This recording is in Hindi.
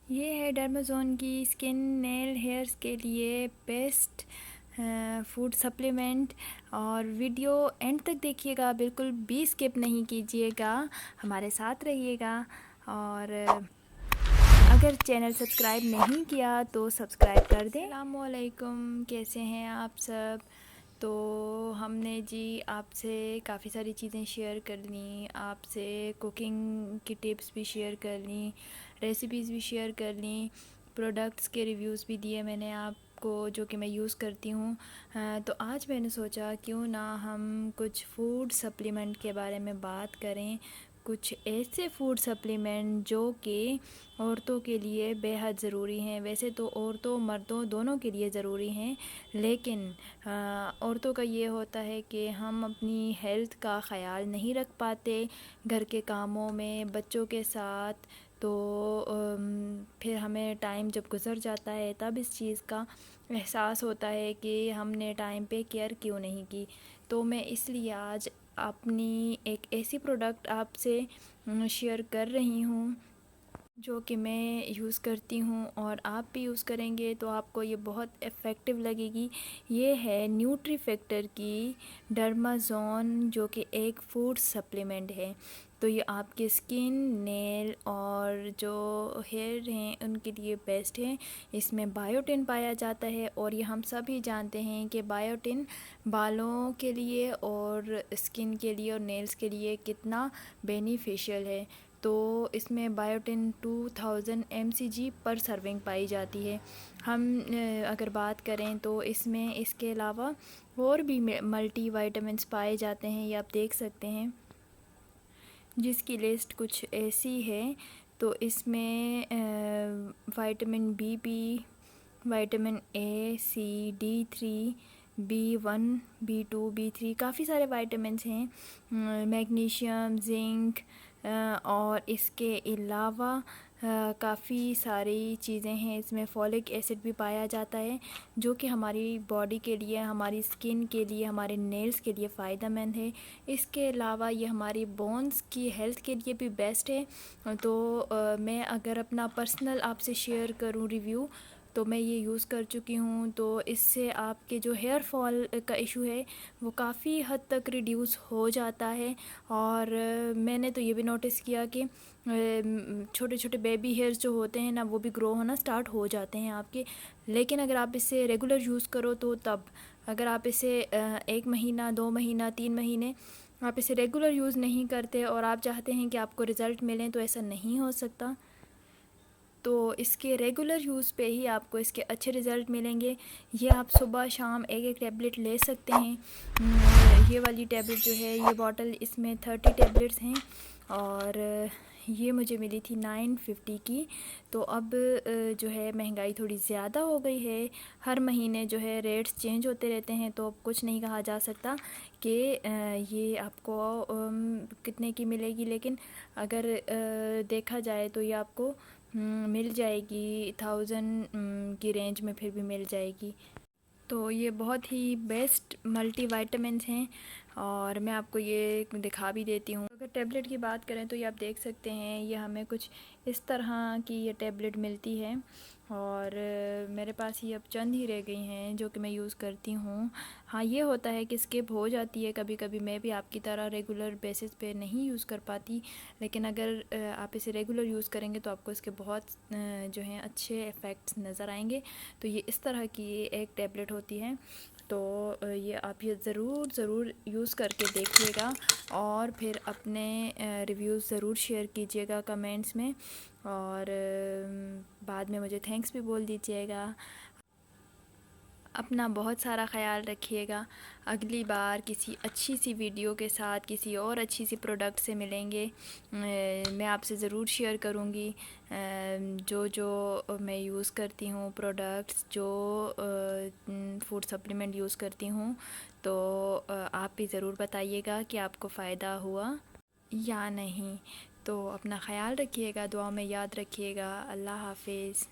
ये है डर्माज़ोन की स्किन नेल हेयर्स के लिए बेस्ट फूड सप्लीमेंट। और वीडियो एंड तक देखिएगा, बिल्कुल भी स्किप नहीं कीजिएगा, हमारे साथ रहिएगा। और अगर चैनल सब्सक्राइब नहीं किया तो सब्सक्राइब कर दें। अस्सलामुअलैकुम, कैसे हैं आप सब। तो हमने जी आपसे काफ़ी सारी चीज़ें शेयर कर ली, आपसे कुकिंग की टिप्स भी शेयर कर ली, रेसिपीज़ भी शेयर कर ली, प्रोडक्ट्स के रिव्यूज़ भी दिए मैंने आपको जो कि मैं यूज़ करती हूँ। तो आज मैंने सोचा क्यों ना हम कुछ फूड सप्लीमेंट के बारे में बात करें, कुछ ऐसे फूड सप्लीमेंट जो कि औरतों के लिए बेहद ज़रूरी हैं। वैसे तो औरतों मर्दों दोनों के लिए ज़रूरी हैं, लेकिन औरतों का ये होता है कि हम अपनी हेल्थ का ख़याल नहीं रख पाते घर के कामों में, बच्चों के साथ। तो फिर हमें टाइम जब गुज़र जाता है तब इस चीज़ का एहसास होता है कि हमने टाइम पे केयर क्यों नहीं की। तो मैं इसलिए आज अपनी एक ऐसी प्रोडक्ट आपसे शेयर कर रही हूँ जो कि मैं यूज़ करती हूँ, और आप भी यूज़ करेंगे तो आपको ये बहुत इफ़ेक्टिव लगेगी। ये है न्यूट्री फैक्टर की डर्माज़ोन, जो कि एक फूड सप्लीमेंट है। तो ये आपके स्किन, नेल और जो हेयर हैं उनके लिए बेस्ट है। इसमें बायोटिन पाया जाता है, और ये हम सभी जानते हैं कि बायोटिन बालों के लिए और स्किन के लिए और नेल्स के लिए कितना बेनिफिशियल है। तो इसमें बायोटिन 2000 mcg पर सर्विंग पाई जाती है। हम अगर बात करें तो इसमें इसके अलावा और भी मल्टी वाइटामिन्स पाए जाते हैं, ये आप देख सकते हैं, जिसकी लिस्ट कुछ ऐसी है। तो इसमें vitamin B, vitamin A, C, D3, B1, B2, B3, काफ़ी सारे विटामिन्स हैं, मैग्नीशियम, जिंक, और इसके अलावा काफ़ी सारी चीज़ें हैं। इसमें फॉलिक एसिड भी पाया जाता है, जो कि हमारी बॉडी के लिए, हमारी स्किन के लिए, हमारे नेल्स के लिए फ़ायदेमंद है। इसके अलावा ये हमारी बोन्स की हेल्थ के लिए भी बेस्ट है। तो मैं अगर अपना पर्सनल आपसे शेयर करूं रिव्यू, तो मैं ये यूज़ कर चुकी हूँ। तो इससे आपके जो हेयर फॉल का इशू है वो काफ़ी हद तक रिड्यूस हो जाता है। और मैंने तो ये भी नोटिस किया कि छोटे छोटे बेबी हेयर्स जो होते हैं ना, वो भी ग्रो होना स्टार्ट हो जाते हैं आपके। लेकिन अगर आप इसे रेगुलर यूज़ करो तो तब, अगर आप इसे 1 महीना, 2 महीना, 3 महीने आप इसे रेगुलर यूज़ नहीं करते और आप चाहते हैं कि आपको रिज़ल्ट मिलें, तो ऐसा नहीं हो सकता। तो इसके रेगुलर यूज़ पे ही आपको इसके अच्छे रिज़ल्ट मिलेंगे। ये आप सुबह शाम एक एक टैबलेट ले सकते हैं। ये वाली टैबलेट जो है, ये बॉटल, इसमें 30 टैबलेट्स हैं, और ये मुझे मिली थी 950 की। तो अब जो है महंगाई थोड़ी ज़्यादा हो गई है, हर महीने जो है रेट्स चेंज होते रहते हैं, तो अब कुछ नहीं कहा जा सकता कि ये आपको कितने की मिलेगी। लेकिन अगर देखा जाए तो ये आपको मिल जाएगी 1000 की रेंज में, फिर भी मिल जाएगी। तो ये बहुत ही बेस्ट मल्टी वाइटामिन्स हैं, और मैं आपको ये दिखा भी देती हूँ। अगर टैबलेट की बात करें तो ये आप देख सकते हैं, ये हमें कुछ इस तरह की ये टैबलेट मिलती है, और मेरे पास ये अब चंद ही रह गई हैं जो कि मैं यूज़ करती हूँ। हाँ, ये होता है कि स्किप हो जाती है कभी कभी, मैं भी आपकी तरह रेगुलर बेसिस पे नहीं यूज़ कर पाती। लेकिन अगर आप इसे रेगुलर यूज़ करेंगे तो आपको इसके बहुत जो हैं अच्छे इफ़ेक्ट्स नज़र आएंगे। तो ये इस तरह की एक टैबलेट होती है। तो ये आप ये ज़रूर यूज़ करके देखिएगा, और फिर अपने रिव्यूज़ ज़रूर शेयर कीजिएगा कमेंट्स में, और बाद में मुझे थैंक्स भी बोल दीजिएगा। अपना बहुत सारा ख़याल रखिएगा। अगली बार किसी अच्छी सी वीडियो के साथ, किसी और अच्छी सी प्रोडक्ट से मिलेंगे। मैं आपसे ज़रूर शेयर करूँगी जो जो मैं यूज़ करती हूँ प्रोडक्ट्स, जो फूड सप्लीमेंट यूज़ करती हूँ। तो आप भी ज़रूर बताइएगा कि आपको फ़ायदा हुआ या नहीं। तो अपना ख़याल रखिएगा, दुआ में याद रखिएगा। अल्लाह हाफ़िज़।